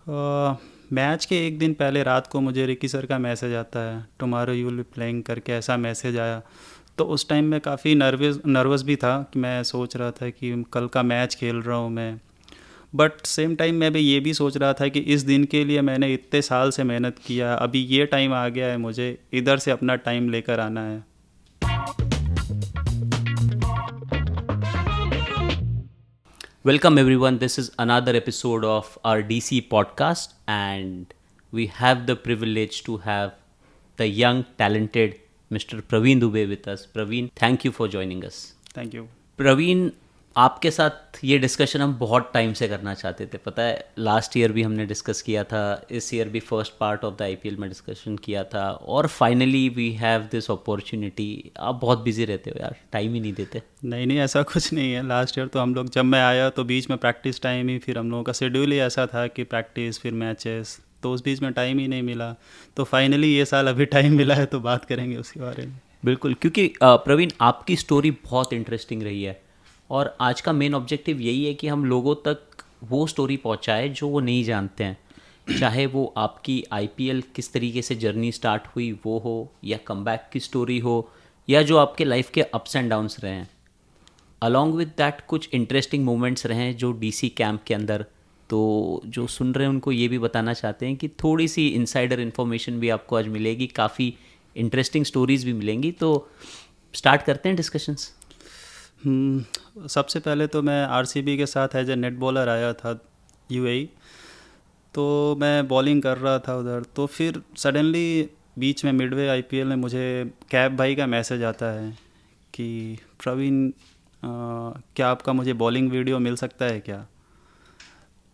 Match के एक दिन पहले रात को मुझे रिकी सर का मैसेज आता है, tomorrow you will be playing करके ऐसा मैसेज आया। तो उस टाइम मैं काफ़ी नर्वस भी था कि मैं सोच रहा था कि कल का मैच खेल रहा हूँ मैं। बट सेम टाइम मैं भी ये भी सोच रहा था कि इस दिन के लिए मैंने इतने साल से मेहनत किया, अभी ये टाइम आ गया है, मुझे इधर से अपना टाइम लेकर आना है। Welcome everyone. This is another episode of our DC podcast, and we have the privilege to have the young, talented Mr. Praveen Dubey with us. Praveen, thank you for joining us. Thank you. Praveen, आपके साथ ये discussion हम बहुत time से करना चाहते थे। पता है, लास्ट ईयर भी हमने डिस्कस किया था, इस ईयर भी first part of the IPL में डिस्कशन किया था, और finally we have this opportunity. आप बहुत बिजी रहते हो यार, टाइम ही नहीं देते। नहीं नहीं, ऐसा कुछ नहीं है। लास्ट ईयर तो हम लोग, जब मैं आया तो बीच में प्रैक्टिस टाइम ही, फिर हम लोगों का शेड्यूल ही ऐसा था कि प्रैक्टिस फिर मैचेस, तो उस बीच में टाइम ही नहीं मिला। तो फाइनली ये साल अभी टाइम मिला है, तो बात करेंगे उसके बारे में। बिल्कुल, क्योंकि प्रवीण, आपकी स्टोरी बहुत इंटरेस्टिंग रही है, और आज का मेन ऑब्जेक्टिव यही है कि हम लोगों तक वो स्टोरी पहुंचाए जो वो नहीं जानते हैं। चाहे वो आपकी आईपीएल किस तरीके से जर्नी स्टार्ट हुई वो हो, या कमबैक की स्टोरी हो, या जो आपके लाइफ के अप्स एंड डाउन्स रहे हैं। अलॉन्ग विद दैट कुछ इंटरेस्टिंग मोमेंट्स रहे हैं जो डीसी कैंप के अंदर। तो जो सुन रहे हैं उनको ये भी बताना चाहते हैं कि थोड़ी सी इनसाइडर इन्फॉर्मेशन भी आपको आज मिलेगी, काफ़ी इंटरेस्टिंग स्टोरीज भी मिलेंगी। तो स्टार्ट करते हैं डिस्कशंस। सबसे पहले तो मैं आरसीबी के साथ एज ए नेट बॉलर आया था यूएई। तो मैं बॉलिंग कर रहा था उधर, तो फिर सडनली बीच में मिडवे आईपीएल में मुझे कैब भाई का मैसेज आता है कि प्रवीण, क्या आपका मुझे बॉलिंग वीडियो मिल सकता है क्या।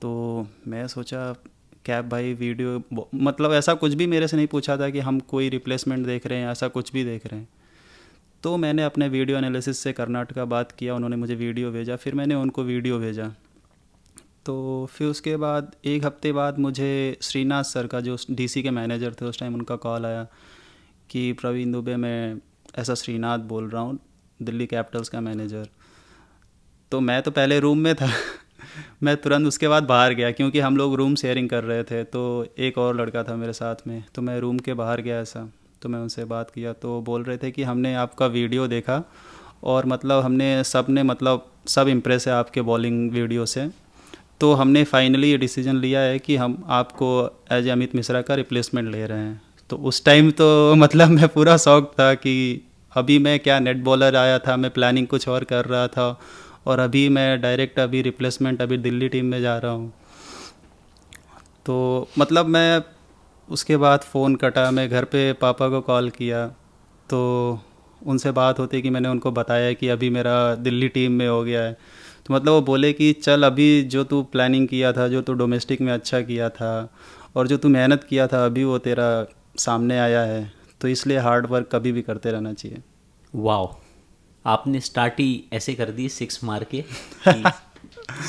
तो मैं सोचा कैब भाई वीडियो, मतलब ऐसा कुछ भी मेरे से नहीं पूछा था कि हम कोई रिप्लेसमेंट देख रहे हैं, ऐसा कुछ भी देख रहे हैं। तो मैंने अपने वीडियो एनालिसिस से कर्नाटका बात किया, उन्होंने मुझे वीडियो भेजा, फिर मैंने उनको वीडियो भेजा। तो फिर उसके बाद एक हफ्ते बाद मुझे श्रीनाथ सर का, जो डीसी के मैनेजर थे उस टाइम, उनका कॉल आया कि प्रवीण दुबे, मैं ऐसा श्रीनाथ बोल रहा हूँ, दिल्ली कैपिटल्स का मैनेजर। तो मैं तो पहले रूम में था मैं तुरंत उसके बाद बाहर गया, क्योंकि हम लोग रूम शेयरिंग कर रहे थे, तो एक और लड़का था मेरे साथ में, तो मैं रूम के बाहर गया ऐसा। तो मैं उनसे बात किया, तो बोल रहे थे कि हमने आपका वीडियो देखा, और मतलब हमने सब ने, मतलब सब इम्प्रेस है आपके बॉलिंग वीडियो से। तो हमने फाइनली ये डिसीजन लिया है कि हम आपको एज अमित मिश्रा का रिप्लेसमेंट ले रहे हैं। तो उस टाइम तो मतलब मैं पूरा शौक था कि अभी मैं क्या, नेट बॉलर आया था, मैं प्लानिंग कुछ और कर रहा था, और अभी मैं डायरेक्ट अभी रिप्लेसमेंट अभी दिल्ली टीम में जा रहा हूँ। तो मतलब मैं उसके बाद फ़ोन कटा, मैं घर पे पापा को कॉल किया। तो उनसे बात होती कि मैंने उनको बताया कि अभी मेरा दिल्ली टीम में हो गया है। तो मतलब वो बोले कि चल, अभी जो तू प्लानिंग किया था, जो तू डोमेस्टिक में अच्छा किया था, और जो तू मेहनत किया था, अभी वो तेरा सामने आया है, तो इसलिए हार्ड वर्क कभी भी करते रहना चाहिए। वाओ, आपने स्टार्ट ही ऐसे कर दी, सिक्स मार के कि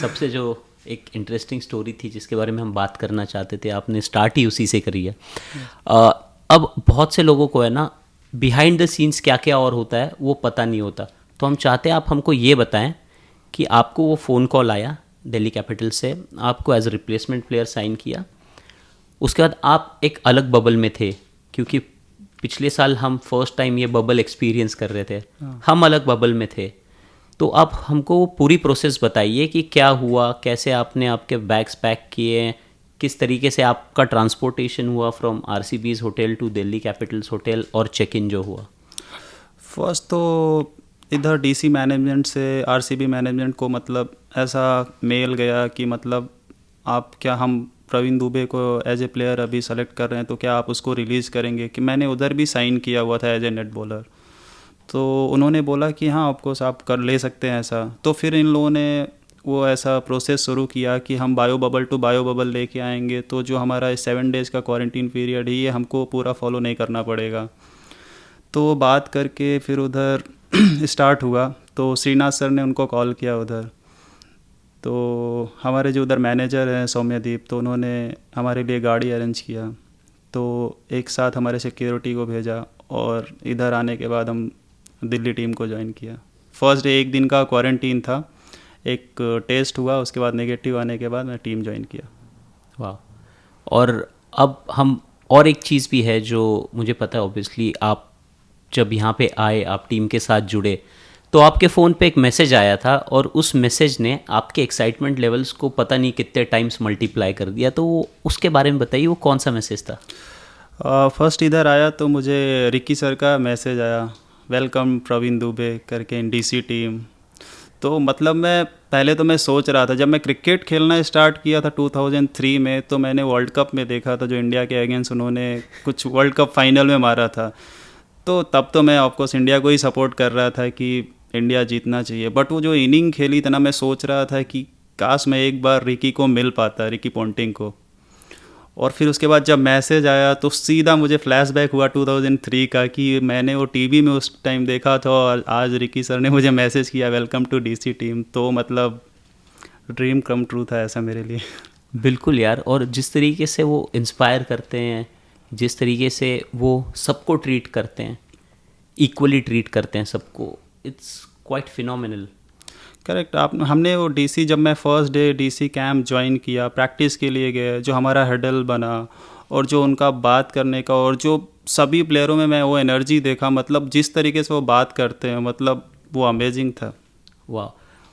सबसे जो एक इंटरेस्टिंग स्टोरी थी जिसके बारे में हम बात करना चाहते थे, आपने स्टार्ट ही उसी से करी है। अ, अब बहुत से लोगों को है ना, बिहाइंड द सीन्स क्या क्या और होता है वो पता नहीं होता। तो हम चाहते हैं आप हमको ये बताएं कि आपको वो फ़ोन कॉल आया दिल्ली कैपिटल से, आपको एज रिप्लेसमेंट प्लेयर साइन किया, उसके बाद आप एक अलग बबल में थे, क्योंकि पिछले साल हम फर्स्ट टाइम ये बबल एक्सपीरियंस कर रहे थे, हम अलग बबल में थे। तो आप हमको वो पूरी प्रोसेस बताइए कि क्या हुआ, कैसे आपने आपके बैग्स पैक किए, किस तरीके से आपका ट्रांसपोर्टेशन हुआ from RCB's hotel to Delhi Capitals hotel, और चेक इन जो हुआ। फर्स्ट तो इधर डीसी मैनेजमेंट से आरसीबी मैनेजमेंट को मतलब ऐसा मेल गया कि मतलब आप क्या, हम प्रवीण दुबे को एज ए प्लेयर अभी सेलेक्ट कर रहे हैं, तो क्या आप उसको रिलीज़ करेंगे। कि मैंने उधर भी साइन किया हुआ था एज ए नेट बॉलर। तो उन्होंने बोला कि हाँ, ऑफकोर्स आप कर ले सकते हैं ऐसा। तो फिर इन लोगों ने वो ऐसा प्रोसेस शुरू किया कि हम bio bubble to bio bubble लेके आएंगे, तो जो हमारा 7 डेज़ का क्वारंटीन पीरियड है, ये हमको पूरा फॉलो नहीं करना पड़ेगा। तो बात करके फिर उधर स्टार्ट हुआ। तो श्रीनाथ सर ने उनको कॉल किया उधर। तो हमारे जो उधर मैनेजर हैं सौम्यदीप, तो उन्होंने हमारे लिए गाड़ी अरेंज किया। तो एक साथ हमारे सिक्योरिटी को भेजा, और इधर आने के बाद हम दिल्ली टीम को ज्वाइन किया। फर्स्ट डे एक दिन का क्वारंटीन था, एक टेस्ट हुआ, उसके बाद नेगेटिव आने के बाद मैं टीम ज्वाइन किया। वाह, और अब हम, और एक चीज़ भी है जो मुझे पता है, ऑब्वियसली आप जब यहाँ पे आए, आप टीम के साथ जुड़े, तो आपके फ़ोन पे एक मैसेज आया था और उस मैसेज ने आपके एक्साइटमेंट लेवल्स को पता नहीं कितने टाइम्स मल्टीप्लाई कर दिया। तो उसके बारे में बताइए, वो कौन सा मैसेज था? फर्स्ट इधर आया तो मुझे रिकी सर का मैसेज आया, वेलकम प्रवीण दुबे करके इन डीसी टीम। तो मतलब मैं पहले तो मैं सोच रहा था, जब मैं क्रिकेट खेलना स्टार्ट किया था 2003 में, तो मैंने वर्ल्ड कप में देखा था जो इंडिया के अगेंस्ट उन्होंने कुछ वर्ल्ड कप फाइनल में मारा था। तो तब तो मैं ऑफकोर्स इंडिया को ही सपोर्ट कर रहा था कि इंडिया जीतना चाहिए। बट वो जो इनिंग खेली था ना, मैं सोच रहा था कि काश मैं एक बार रिकी को मिल पाता, रिकी पोंटिंग को। और फिर उसके बाद जब मैसेज आया तो सीधा मुझे फ्लैशबैक हुआ 2003 का, कि मैंने वो टीवी में उस टाइम देखा था और आज रिकी सर ने मुझे मैसेज किया वेलकम टू डीसी टीम। तो मतलब ड्रीम कम ट्रू था ऐसा मेरे लिए। बिल्कुल यार, और जिस तरीके से वो इंस्पायर करते हैं, जिस तरीके से वो सबको ट्रीट करते हैं, इक्वली ट्रीट करते हैं सबको, इट्स क्वाइट फिनोमिनल। करेक्ट। आप हमने वो डीसी, जब मैं first day DC camp join किया, प्रैक्टिस के लिए गए, जो हमारा हडल बना और जो उनका बात करने का और जो सभी प्लेयरों में मैं वो एनर्जी देखा, मतलब जिस तरीके से वो बात करते हैं, मतलब वो अमेजिंग था। वाह।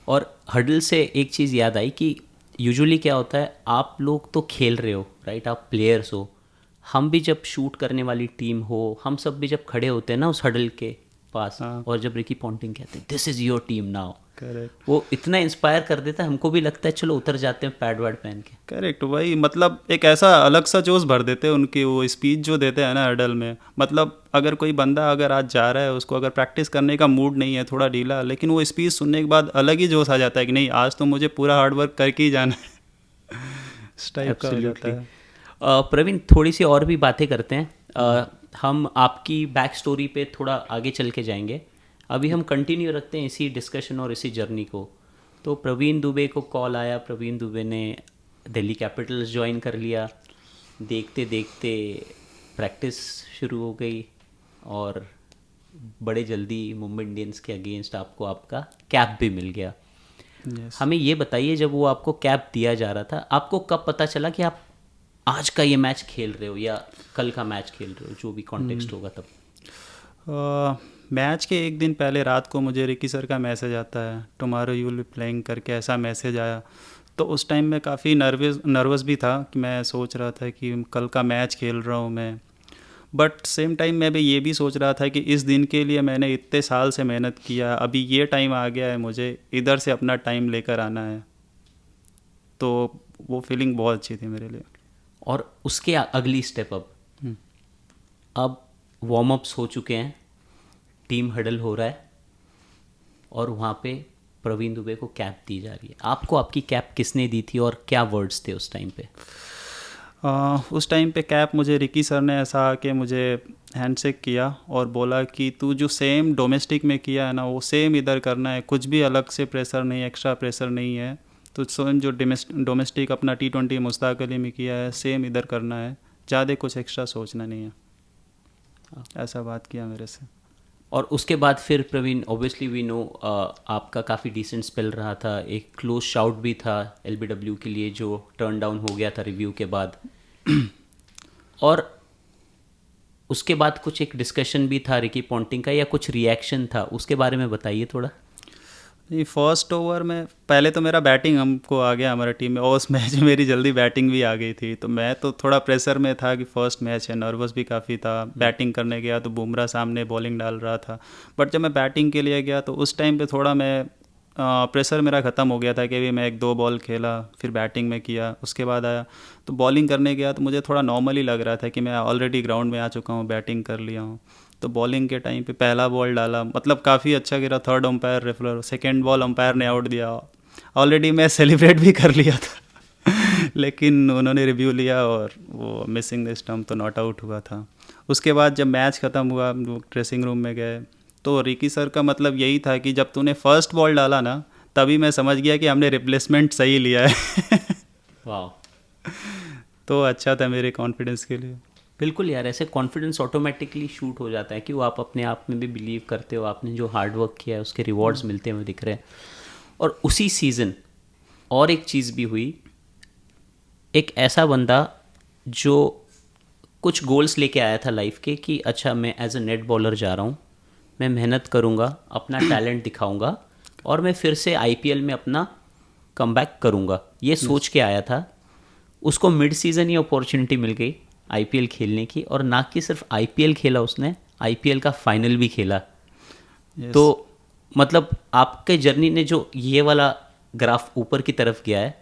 और हडल से एक चीज़ याद आई कि यूजुअली क्या होता है, आप लोग तो खेल रहे हो, राइट, आप प्लेयर्स हो, हम भी जब शूट करने वाली टीम हो, हम सब भी जब खड़े होते हैं ना उस हडल के पास, हाँ, और जब रिकी पॉन्टिंग कहते हैं this is your team now, correct. वो इतना इंस्पायर कर देता है, हमको भी लगता है चलो उतर जाते हैं पैड वैड पहन के। करेक्ट, वही मतलब एक ऐसा अलग सा जोश भर देते हैं उनकी वो स्पीच जो देते हैं ना हडल में। मतलब अगर कोई बंदा अगर आज जा रहा है, उसको अगर प्रैक्टिस करने का मूड नहीं है, थोड़ा ढीला, लेकिन वो स्पीच सुनने के बाद अलग ही जोश आ जाता है कि नहीं आज तो मुझे पूरा हार्ड वर्क करके ही जाना है। इस टाइप का हो एब्सोल्युटली। जाता है। प्रवीण, थोड़ी सी और भी बातें करते हैं। हम आपकी बैक स्टोरी पे थोड़ा आगे चल के जाएंगे, अभी हम कंटिन्यू रखते हैं इसी डिस्कशन और इसी जर्नी को। तो प्रवीण दुबे को कॉल आया, प्रवीण दुबे ने दिल्ली कैपिटल्स ज्वाइन कर लिया, देखते देखते प्रैक्टिस शुरू हो गई और बड़े जल्दी मुंबई इंडियंस के अगेंस्ट आपको आपका कैप भी मिल गया। यस। हमें ये बताइए, जब वो आपको कैप दिया जा रहा था, आपको कब पता चला कि आप आज का ये मैच खेल रहे हो या कल का मैच खेल रहे हो, जो भी कॉन्टेक्स्ट होगा तब? मैच के एक दिन पहले रात को मुझे रिकी सर का मैसेज आता है, tomorrow you will be playing करके, ऐसा मैसेज आया। तो उस टाइम मैं काफ़ी नर्वस भी था कि मैं सोच रहा था कि कल का मैच खेल रहा हूँ मैं। बट सेम टाइम मैं भी ये भी सोच रहा था कि इस दिन के लिए मैंने इतने साल से मेहनत किया, अभी ये टाइम आ गया है, मुझे इधर से अपना टाइम लेकर आना है। तो वो फीलिंग बहुत अच्छी थी मेरे लिए। और उसके अगली स्टेप, अब वार्म अप्स हो चुके हैं, टीम हडल हो रहा है और वहाँ पे प्रवीण दुबे को कैप दी जा रही है। आपको आपकी कैप किसने दी थी और क्या वर्ड्स थे उस टाइम पे? उस टाइम पे कैप मुझे रिकी सर ने ऐसा आके मुझे हैंडशेक किया और बोला कि तू जो सेम डोमेस्टिक में किया है ना, वो सेम इधर करना है, कुछ भी अलग से प्रेशर नहीं, एक्स्ट्रा प्रेशर नहीं है। तो सेम जो डोमेस्टिक अपना T20 मुश्ताक अली में किया है, सेम इधर करना है, ज़्यादा कुछ एक्स्ट्रा सोचना नहीं है। ऐसा बात किया मेरे से। और उसके बाद फिर प्रवीण, ऑब्वियसली वी नो आपका काफ़ी डिसेंट स्पेल रहा था, एक क्लोज शाउट भी था LBW के लिए जो टर्न डाउन हो गया था रिव्यू के बाद। और उसके बाद कुछ एक डिस्कशन भी था रिकी पॉन्टिंग का, या कुछ रिएक्शन था, उसके बारे में बताइए थोड़ा। नहीं, फर्स्ट ओवर में पहले तो मेरा बैटिंग हमको आ गया हमारा टीम में, और उस मैच में मेरी जल्दी बैटिंग भी आ गई थी। तो मैं तो थोड़ा प्रेशर में था कि फर्स्ट मैच है, नर्वस भी काफ़ी था। बैटिंग करने गया तो बुमराह सामने बॉलिंग डाल रहा था। बट जब मैं बैटिंग के लिए गया तो उस टाइम पे थोड़ा मैं प्रेशर मेरा ख़त्म हो गया था कि अभी मैं एक दो बॉल खेला, फिर बैटिंग में किया, उसके बाद आया तो बॉलिंग करने गया तो मुझे थोड़ा नॉर्मल ही लग रहा था कि मैं ऑलरेडी ग्राउंड में आ चुका हूँ, बैटिंग कर लिया हूँ। तो बॉलिंग के टाइम पे पहला बॉल डाला, मतलब काफ़ी अच्छा गिरा, third umpire रेफलर, second ball umpire ने आउट दिया। ऑलरेडी मैं सेलिब्रेट भी कर लिया था लेकिन उन्होंने रिव्यू लिया और वो मिसिंग द स्टंप, तो नॉट आउट हुआ था। उसके बाद जब मैच ख़त्म हुआ, हम लोग ड्रेसिंग रूम में गए तो रिकी सर का मतलब यही था कि जब तूने फर्स्ट बॉल डाला ना, तभी मैं समझ गया कि हमने रिप्लेसमेंट सही लिया है वाह। तो अच्छा था मेरे कॉन्फिडेंस के लिए। बिल्कुल यार, ऐसे कॉन्फिडेंस ऑटोमेटिकली शूट हो जाता है कि वो आप अपने आप में भी बिलीव करते हो, आपने जो हार्ड वर्क किया है उसके रिवॉर्ड्स मिलते हुए दिख रहे हैं। और उसी सीज़न और एक चीज़ भी हुई, एक ऐसा बंदा जो कुछ गोल्स लेके आया था लाइफ के कि अच्छा मैं एज अ नेट बॉलर जा रहा हूँ, मैं मेहनत करूँगा, अपना टैलेंट दिखाऊँगा और मैं फिर से आईपीएल में अपना कमबैक करूँगा, ये सोच के आया था। उसको मिड सीज़न ही अपॉर्चुनिटी मिल गई आईपीएल खेलने की, और ना कि सिर्फ आईपीएल खेला उसने, आईपीएल का फाइनल भी खेला। तो यस। मतलब आपके जर्नी ने जो ये वाला ग्राफ ऊपर की तरफ गया है,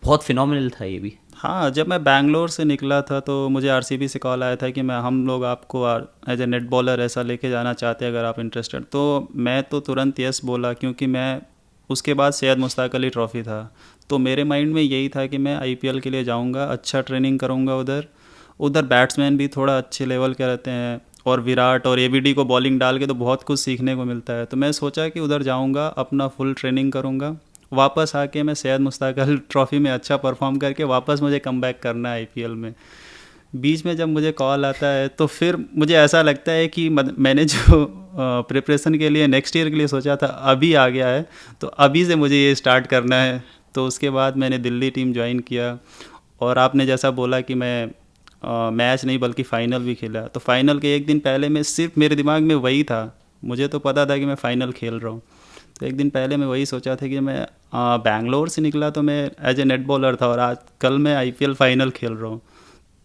बहुत फिनोमिनल था ये भी। हाँ, जब मैं बैंगलोर से निकला था तो मुझे आरसीबी से कॉल आया था कि मैं हम लोग आपको एज ए नेट बॉलर ऐसा लेके जाना चाहते हैं, अगर आप इंटरेस्टेड। तो मैं तो तुरंत यस बोला, क्योंकि मैं उसके बाद सैयद मुश्ताक अली ट्रॉफ़ी था, तो मेरे माइंड में यही था कि मैं आईपीएल के लिए जाऊंगा, अच्छा ट्रेनिंग करूंगा उधर। उधर बैट्समैन भी थोड़ा अच्छे लेवल के रहते हैं, और विराट और एबीडी को बॉलिंग डाल के तो बहुत कुछ सीखने को मिलता है। तो मैं सोचा कि उधर जाऊंगा, अपना फुल ट्रेनिंग करूंगा, वापस आके मैं सैयद मुश्ताक अली ट्रॉफ़ी में अच्छा परफॉर्म करके वापस मुझे कम बैक करना है आईपीएल में। बीच में जब मुझे कॉल आता है तो फिर मुझे ऐसा लगता है कि मैंने जो प्रिपरेशन के लिए नेक्स्ट ईयर के लिए सोचा था अभी आ गया है, तो अभी से मुझे ये स्टार्ट करना है। तो उसके बाद मैंने दिल्ली टीम ज्वाइन किया, और आपने जैसा बोला कि मैं मैच नहीं बल्कि फ़ाइनल भी खेला, तो फाइनल के एक दिन पहले मैं सिर्फ मेरे दिमाग में वही था, मुझे तो पता था कि मैं फ़ाइनल खेल रहा हूँ। तो एक दिन पहले मैं वही सोचा था कि मैं बैंगलोर से निकला तो मैं एज ए नेट बॉलर था, और आज कल मैं आईपीएल फाइनल खेल रहा हूँ।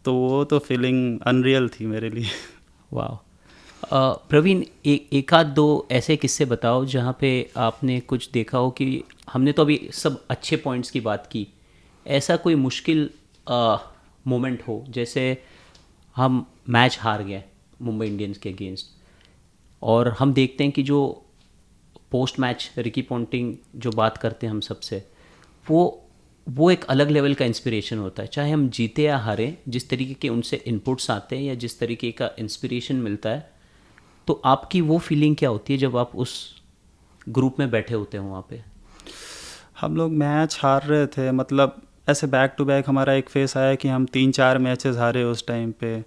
तो वो तो फीलिंग अनरियल थी मेरे लिए। वाह। प्रवीण, एक आध दो ऐसे किस्से बताओ जहाँ पे आपने कुछ देखा हो कि हमने तो अभी सब अच्छे पॉइंट्स की बात की, ऐसा कोई मुश्किल मोमेंट हो, जैसे हम मैच हार गए मुंबई इंडियंस के अगेंस्ट, और हम देखते हैं कि जो पोस्ट मैच रिकी पॉन्टिंग जो बात करते हैं हम सबसे, वो एक अलग लेवल का इंस्पिरेशन होता है, चाहे हम जीते या हारें, जिस तरीके के उनसे इनपुट्स आते हैं या जिस तरीके का इंस्पिरेशन मिलता है। तो आपकी वो फीलिंग क्या होती है जब आप उस ग्रुप में बैठे होते हैं वहाँ पे? हम लोग मैच हार रहे थे, मतलब ऐसे बैक टू बैक हमारा एक फेस आया कि हम 3-4 मैचेस हारे उस टाइम पे।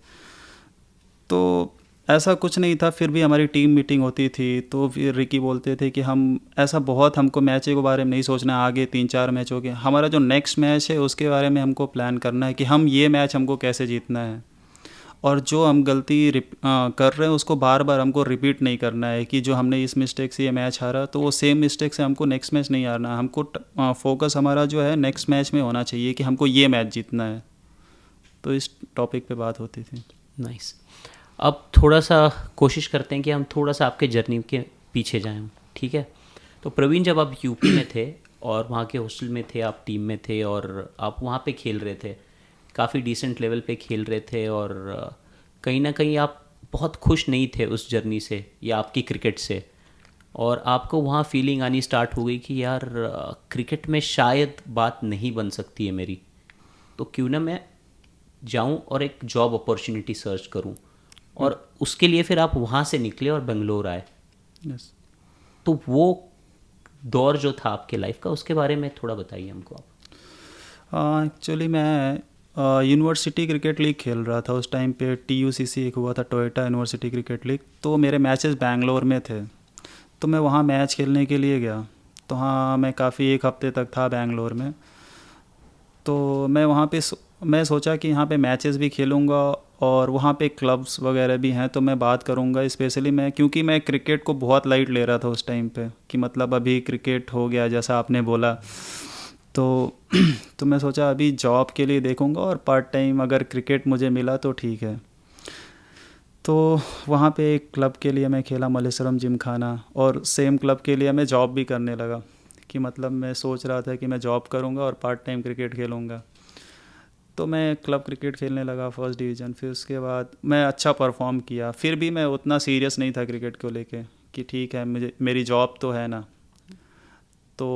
तो ऐसा कुछ नहीं था, फिर भी हमारी टीम मीटिंग होती थी, तो फिर रिकी बोलते थे कि हम ऐसा बहुत हमको मैच के बारे में नहीं सोचना है, आगे 3-4 मैच हो गए, हमारा जो नेक्स्ट मैच है उसके बारे में हमको प्लान करना है कि हम ये मैच हमको कैसे जीतना है, और जो हम गलती कर रहे हैं उसको बार बार हमको रिपीट नहीं करना है कि जो हमने इस मिस्टेक से ये मैच हारा तो वो सेम मिस्टेक से हमको नेक्स्ट मैच नहीं हारना है। हमको फोकस हमारा जो है नेक्स्ट मैच में होना चाहिए कि हमको ये मैच जीतना है। तो इस टॉपिक पे बात होती थी। नाइस। अब थोड़ा सा कोशिश करते हैं कि हम थोड़ा सा आपके जर्नी के पीछे जाएं, ठीक है? तो प्रवीण, जब आप यूपी में थे और वहाँ के हॉस्टल में थे, आप टीम में थे और आप वहाँ पे खेल रहे थे, काफ़ी डिसेंट लेवल पे खेल रहे थे, और कहीं ना कहीं आप बहुत खुश नहीं थे उस जर्नी से या आपकी क्रिकेट से, और आपको वहाँ फीलिंग आनी स्टार्ट हो गई कि यार क्रिकेट में शायद बात नहीं बन सकती है मेरी, तो क्यों ना मैं जाऊं और एक जॉब अपॉर्चुनिटी सर्च करूं, और उसके लिए फिर आप वहाँ से निकले और बेंगलोर आए। यस। तो वो दौर जो था आपके लाइफ का, उसके बारे में थोड़ा बताइए हमको आप। एक्चुअली मैं यूनिवर्सिटी क्रिकेट लीग खेल रहा था उस टाइम पे, TUCC एक हुआ था, टोयोटा यूनिवर्सिटी क्रिकेट लीग, तो मेरे मैचेस बैंगलोर में थे, तो मैं वहाँ मैच खेलने के लिए गया। तो हाँ, मैं काफ़ी एक हफ्ते तक था बैंगलोर में। तो मैं वहाँ पे मैं सोचा कि यहाँ पे मैचेस भी खेलूँगा, और वहाँ पे क्लब्स वगैरह भी हैं, तो मैं बात करूँगा स्पेशली मैं, क्योंकि मैं क्रिकेट को बहुत लाइट ले रहा था उस टाइम पे कि मतलब अभी क्रिकेट हो गया जैसा आपने बोला। तो तो मैं सोचा अभी जॉब के लिए देखूँगा, और पार्ट टाइम अगर क्रिकेट मुझे मिला तो ठीक है। तो वहाँ पे एक क्लब के लिए मैं खेला, मलेश्वरम जिमखाना, और सेम क्लब के लिए मैं जॉब भी करने लगा कि मतलब मैं सोच रहा था कि मैं जॉब करूँगा और पार्ट टाइम क्रिकेट खेलूँगा। तो मैं क्लब क्रिकेट खेलने लगा फर्स्ट डिवीज़न, फिर उसके बाद मैं अच्छा परफॉर्म किया, फिर भी मैं उतना सीरियस नहीं था क्रिकेट को लेके कि ठीक है मुझे मेरी जॉब तो है ना। तो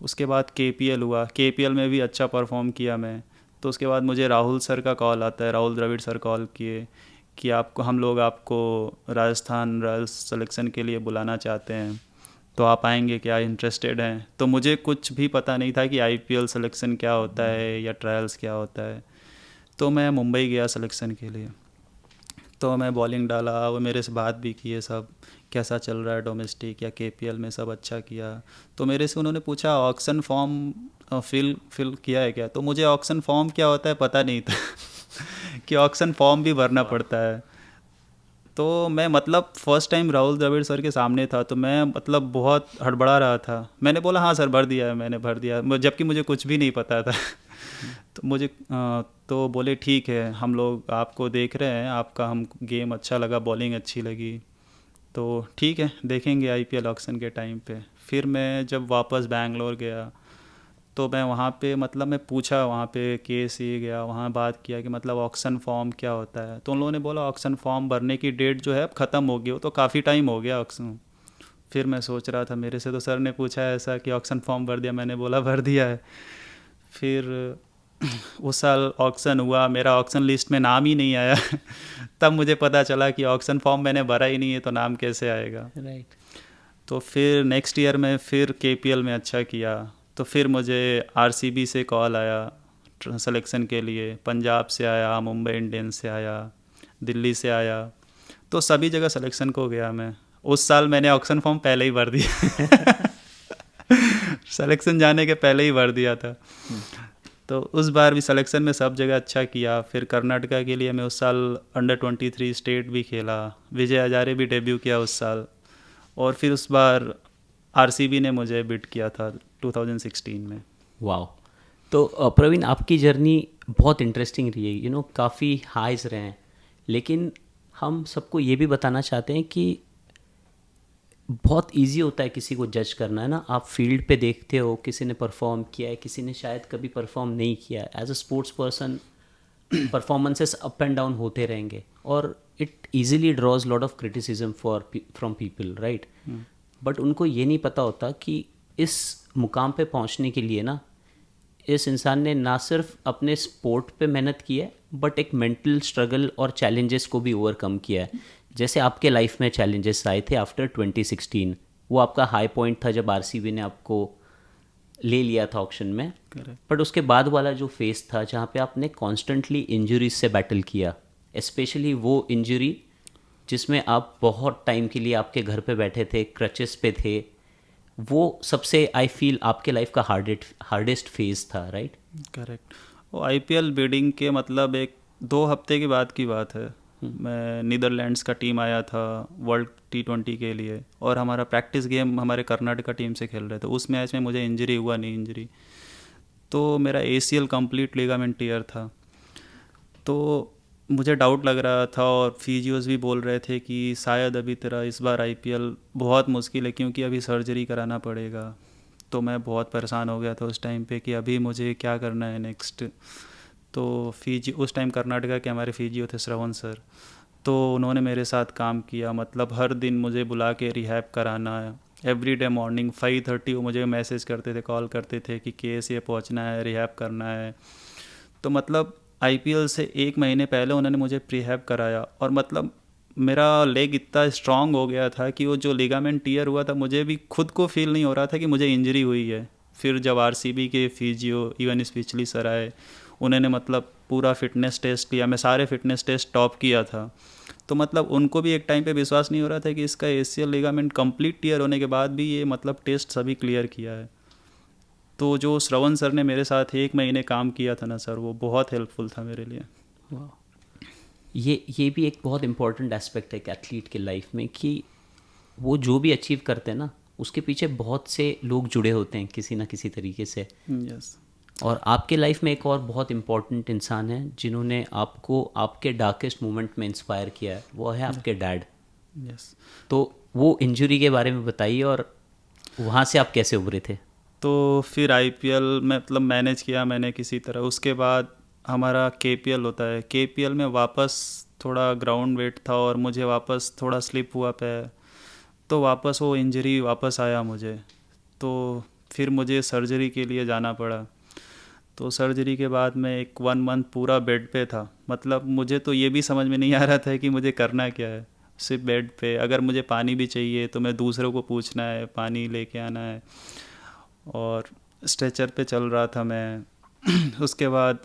उसके बाद KPL हुआ, KPL में भी अच्छा परफॉर्म किया मैं। तो उसके बाद मुझे राहुल सर का कॉल आता है, राहुल द्रविड़ सर कॉल किए कि आपको हम लोग आपको राजस्थान रॉयल्स सिलेक्शन के लिए बुलाना चाहते हैं, तो आप आएंगे क्या, इंटरेस्टेड हैं? तो मुझे कुछ भी पता नहीं था कि IPL सिलेक्शन क्या होता है या ट्रायल्स क्या होता है। तो मैं मुंबई गया सिलेक्शन के लिए, तो मैं बॉलिंग डाला, वो मेरे से बात भी किए सब, कैसा चल रहा है डोमेस्टिक या KPL में, सब अच्छा किया। तो मेरे से उन्होंने पूछा ऑक्शन फॉर्म फिल किया है क्या, तो मुझे ऑक्शन फॉर्म क्या होता है पता नहीं था कि ऑक्शन फॉर्म भी भरना पड़ता है। तो मैं मतलब first time Rahul Dravid sir के सामने था, तो मैं मतलब बहुत हड़बड़ा रहा था। मैंने बोला हाँ सर भर दिया है, मैंने भर दिया, जबकि मुझे कुछ भी नहीं पता था तो तो बोले ठीक है, हम लोग आपको देख रहे हैं, आपका हम गेम अच्छा लगा, बॉलिंग अच्छी लगी, तो ठीक है देखेंगे आईपीएल ऑक्शन के टाइम पे। फिर मैं जब वापस बैंगलोर गया तो मैं वहाँ पे मतलब मैं पूछा, वहाँ पे केसी गया, वहाँ बात किया कि मतलब ऑक्शन फॉर्म क्या होता है, तो उन लोगों ने बोला ऑक्शन फॉर्म भरने की डेट जो है अब ख़त्म हो गई, वो तो काफ़ी टाइम हो गया ऑक्शन। फिर मैं सोच रहा था, मेरे से तो सर ने पूछा है ऐसा कि ऑक्शन फॉर्म भर दिया, मैंने बोला भर दिया है। फिर उस साल ऑक्शन हुआ, मेरा ऑक्शन लिस्ट में नाम ही नहीं आया तब मुझे पता चला कि ऑक्शन फॉर्म मैंने भरा ही नहीं है, तो नाम कैसे आएगा। राइट। तो फिर नेक्स्ट ईयर में फिर केपीएल में अच्छा किया, तो फिर मुझे आरसीबी से कॉल आया सिलेक्शन के लिए, पंजाब से आया, मुंबई इंडियंस से आया, दिल्ली से आया, तो सभी जगह सिलेक्शन को गया मैं। उस साल मैंने ऑक्शन फॉर्म पहले ही भर दिया सिलेक्शन जाने के पहले ही भर दिया था। तो उस बार भी सिलेक्शन में सब जगह अच्छा किया। फिर कर्नाटका के लिए मैं उस साल अंडर 23 स्टेट भी खेला, विजय हजारे भी डेब्यू किया उस साल, और फिर उस बार आरसीबी ने मुझे बिट किया था 2016 में। वाह। तो प्रवीण, आपकी जर्नी बहुत इंटरेस्टिंग रही है, काफ़ी हाइज रहे हैं, लेकिन हम सबको ये भी बताना चाहते हैं कि बहुत इजी होता है किसी को जज करना, है ना। आप फील्ड पे देखते हो किसी ने परफॉर्म किया है, किसी ने शायद कभी परफॉर्म नहीं किया। As a sports person performances up and down होते रहेंगे, और it easily draws lot of criticism from people, right. But उनको ये नहीं पता होता कि इस मुकाम पे पहुंचने के लिए ना, इस इंसान ने ना सिर्फ अपने स्पोर्ट पे मेहनत की है, बट एक मेंटल स्ट्रगल और चैलेंजेस को भी ओवरकम किया है। जैसे आपके लाइफ में चैलेंजेस आए थे आफ्टर 2016, वो आपका हाई पॉइंट था जब आरसीबी ने आपको ले लिया था ऑक्शन में। बट उसके बाद वाला जो फेस था जहाँ पे आपने कॉन्स्टेंटली इंजरीज से बैटल किया, स्पेशली वो इंजरी जिसमें आप बहुत टाइम के लिए आपके घर पे बैठे थे, क्रचेस पे थे, वो सबसे आई फील आपके लाइफ का हार्डेस्ट फेज था, राइट। करेक्ट। वो आईपीएल बिडिंग के मतलब 1-2 हफ्ते के बाद की बात है। मैं नीदरलैंड्स का टीम आया था वर्ल्ड T20 के लिए, और हमारा प्रैक्टिस गेम हमारे कर्नाटका टीम से खेल रहे थे। उस मैच में मुझे इंजरी हुआ, नहीं इंजरी, तो मेरा ACL कंप्लीट लिगामेंट टीयर था। तो मुझे डाउट लग रहा था, और फिजियोज भी बोल रहे थे कि शायद अभी तेरा इस बार आईपीएल बहुत मुश्किल है, क्योंकि अभी सर्जरी कराना पड़ेगा। तो मैं बहुत परेशान हो गया था उस टाइम पे कि अभी मुझे क्या करना है नेक्स्ट। तो उस टाइम कर्नाटका के हमारे फिजियो थे श्रवण सर, तो उन्होंने मेरे साथ काम किया, मतलब हर दिन मुझे बुला के रिहैब कराना है। एवरी डे मॉर्निंग 5:30 वो मुझे मैसेज करते थे, कॉल करते थे कि केस ये पहुंचना है, रिहैब करना है। तो मतलब आईपीएल से 1 महीने पहले उन्होंने मुझे प्रीहैब कराया, और मतलब मेरा लेग इतना स्ट्रांग हो गया था कि वो जो लिगामेंट टीयर हुआ था, मुझे भी खुद को फील नहीं हो रहा था कि मुझे इंजरी हुई है। फिर जब आरसीबी के फिजियो इवन स्पिचली सर आए, उन्होंने मतलब पूरा फिटनेस टेस्ट लिया, मैं सारे फिटनेस टेस्ट टॉप किया था। तो मतलब उनको भी एक टाइम पे विश्वास नहीं हो रहा था कि इसका ACL लिगामेंट कंप्लीट टीयर होने के बाद भी ये मतलब टेस्ट सभी क्लियर किया है। तो जो श्रवण सर ने मेरे साथ 1 महीने काम किया था ना सर, वो बहुत हेल्पफुल था मेरे लिए। ये भी एक बहुत इंपॉर्टेंट एस्पेक्ट है एक एथलीट के लाइफ में, कि वो जो भी अचीव करते हैं ना, उसके पीछे बहुत से लोग जुड़े होते हैं किसी ना किसी तरीके से। यस। और आपके लाइफ में एक और बहुत इम्पॉर्टेंट इंसान है जिन्होंने आपको आपके डार्केस्ट मोमेंट में इंस्पायर किया है, वो है आपके डैड। यस। तो वो इंजरी के बारे में बताइए, और वहाँ से आप कैसे उभरे थे। तो फिर आईपीएल में मतलब मैनेज किया मैंने किसी तरह। उसके बाद हमारा केपीएल होता है, केपीएल में वापस थोड़ा ग्राउंड वेट था, और मुझे वापस थोड़ा स्लिप हुआ पैर, तो वापस वो इंजरी वापस आया मुझे। तो फिर मुझे सर्जरी के लिए जाना पड़ा। तो सर्जरी के बाद मैं 1 मंथ पूरा बेड पे था। मतलब मुझे तो ये भी समझ में नहीं आ रहा था कि मुझे करना क्या है। सिर्फ बेड पे, अगर मुझे पानी भी चाहिए तो मैं दूसरों को पूछना है, पानी लेके आना है, और स्ट्रेचर पे चल रहा था मैं उसके बाद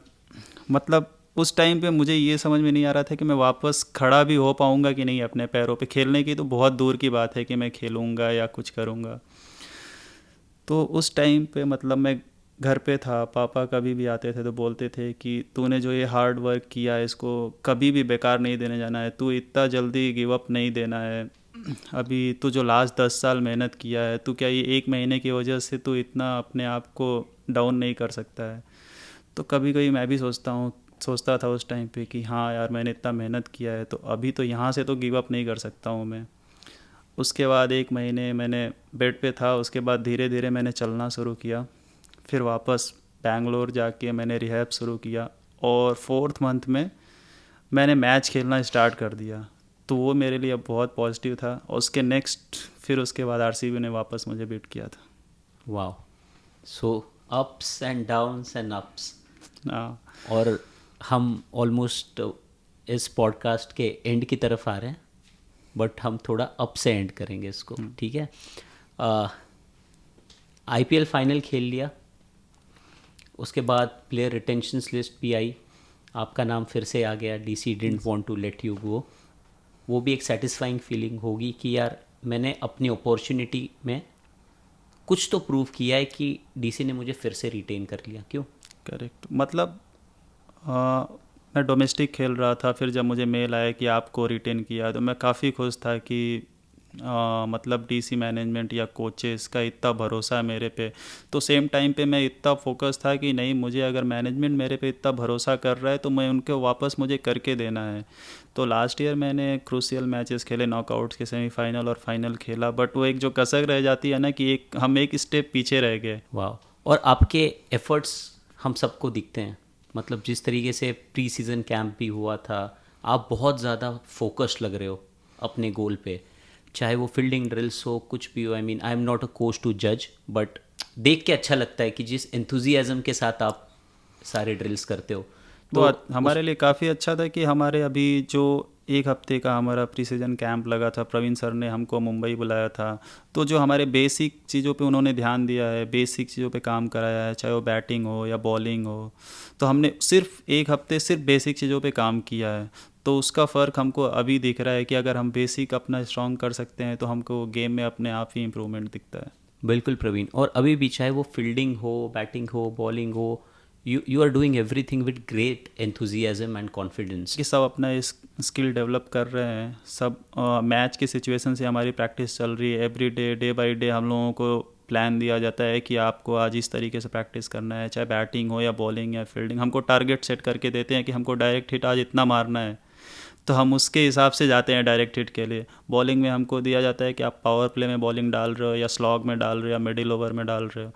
मतलब उस टाइम पे मुझे ये समझ में नहीं आ रहा था कि मैं वापस खड़ा भी हो पाऊँगा कि नहीं अपने पैरों पे। खेलने की तो बहुत दूर की बात है कि मैं खेलूँगा या कुछ करूँगा। तो उस टाइम पे मतलब मैं घर पे था, पापा कभी भी आते थे तो बोलते थे कि तूने जो ये हार्ड वर्क किया है इसको कभी भी बेकार नहीं देने जाना है, तू इतना जल्दी गिव अप नहीं देना है। अभी तू जो लास्ट 10 साल मेहनत किया है, तू क्या ये एक महीने की वजह से तू इतना अपने आप को डाउन नहीं कर सकता है। तो कभी कभी मैं भी सोचता था उस टाइम पे कि हाँ यार, मैंने इतना मेहनत किया है तो अभी तो यहाँ से तो गिव अप नहीं कर सकता हूँ मैं। उसके बाद एक महीने मैंने बेड पे था, उसके बाद धीरे धीरे मैंने चलना शुरू किया। फिर वापस बैंगलोर जाके मैंने रिहैब शुरू किया, और 4th मंथ में मैंने मैच खेलना स्टार्ट कर दिया। तो वो मेरे लिए बहुत पॉजिटिव था, और उसके नेक्स्ट फिर उसके बाद आरसीबी ने वापस मुझे बीट किया था। वाह, सो ups and downs and ups. हाँ। और हम ऑलमोस्ट इस पॉडकास्ट के एंड की तरफ आ रहे हैं, बट हम थोड़ा अप से एंड करेंगे इसको, ठीक है। आईपीएल फाइनल खेल लिया, उसके बाद प्लेयर रिटेंशंस लिस्ट भी आई, आपका नाम फिर से आ गया, DC didn't want to let you go. वो भी एक सेटिस्फाइंग फीलिंग होगी कि यार मैंने अपनी अपॉर्चुनिटी में कुछ तो प्रूव किया है कि डीसी ने मुझे फिर से रिटेन कर लिया। क्यों? करेक्ट। मतलब मैं डोमेस्टिक खेल रहा था, फिर जब मुझे मेल आया कि आपको रिटेन किया तो मैं काफ़ी खुश था कि मतलब डीसी मैनेजमेंट या कोचेस का इतना भरोसा है मेरे पे। तो सेम टाइम पे मैं इतना फोकस था कि नहीं, मुझे अगर मैनेजमेंट मेरे पे इतना भरोसा कर रहा है तो मैं उनको वापस मुझे करके देना है। तो लास्ट ईयर मैंने क्रूशियल मैचेस खेले, नॉकआउट्स के सेमीफाइनल और फाइनल खेला, बट वो एक जो कसक रह जाती है ना कि हम एक स्टेप पीछे रह गए। वाह, और आपके एफर्ट्स हम सबको दिखते हैं। मतलब जिस तरीके से प्री सीज़न कैंप भी हुआ था, आप बहुत ज़्यादा फोकस्ड लग रहे हो अपने गोल पे, चाहे वो फील्डिंग ड्रिल्स हो, कुछ भी हो। I mean I am not a coach to जज, बट देख के अच्छा लगता है कि जिस एंथुजियाज़म के साथ आप सारे ड्रिल्स करते हो। वो तो उस हमारे लिए काफ़ी अच्छा था कि हमारे अभी जो एक हफ्ते का हमारा प्री सीजन कैंप लगा था, प्रवीण सर ने हमको मुंबई बुलाया था। तो जो हमारे बेसिक चीज़ों पे उन्होंने ध्यान दिया है, बेसिक चीज़ों पे काम कराया है, चाहे वो बैटिंग हो या बॉलिंग हो। तो हमने सिर्फ एक हफ्ते सिर्फ बेसिक चीज़ों पे काम किया है। तो उसका फ़र्क हमको अभी दिख रहा है कि अगर हम बेसिक अपना स्ट्रॉन्ग कर सकते हैं तो हमको गेम में अपने आप ही इम्प्रूवमेंट दिखता है। बिल्कुल प्रवीण, और अभी भी चाहे वो फील्डिंग हो, बैटिंग हो, बॉलिंग हो, you are doing everything with great enthusiasm and confidence. कि सब अपना इस स्किल डेवलप कर रहे हैं। सब मैच की सिचुएशन से हमारी प्रैक्टिस चल रही है। Every day, day by day हम लोगों को प्लान दिया जाता है कि आपको आज इस तरीके से प्रैक्टिस करना है, चाहे बैटिंग हो या बॉलिंग या फील्डिंग। हमको टारगेट सेट करके देते हैं कि हमको डायरेक्ट हिट आज इतना मारना है, तो हम उसके हिसाब से जाते हैं डायरेक्ट हिट के लिए। बॉलिंग में हमको दिया जाता है कि आप पावर प्ले में बॉलिंग डाल रहे हो या स्लॉग में डाल रहे हो या मिडिल ओवर में डाल रहे हो।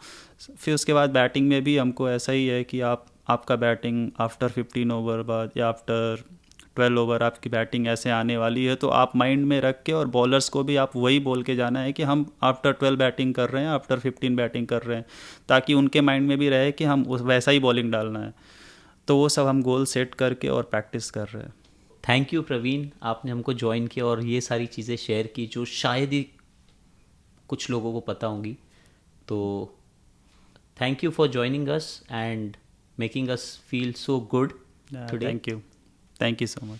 फिर उसके बाद बैटिंग में भी हमको ऐसा ही है कि आपका बैटिंग आफ्टर 15 ओवर बाद या आफ्टर 12 ओवर आपकी बैटिंग ऐसे आने वाली है, तो आप माइंड में रख के, और बॉलर्स को भी आप वही बोल के जाना है कि हम आफ्टर 12 बैटिंग कर रहे हैं, आफ्टर 15 बैटिंग कर रहे हैं, ताकि उनके माइंड में भी रहे कि हम वैसा ही बॉलिंग डालना है। तो वो सब हम गोल सेट करके और प्रैक्टिस कर रहे हैं। थैंक यू प्रवीण, आपने हमको ज्वाइन किया और ये सारी चीज़ें शेयर की जो शायद ही कुछ लोगों को पता होंगी। तो thank you for joining us and making us feel so good today. Thank you, thank you so much.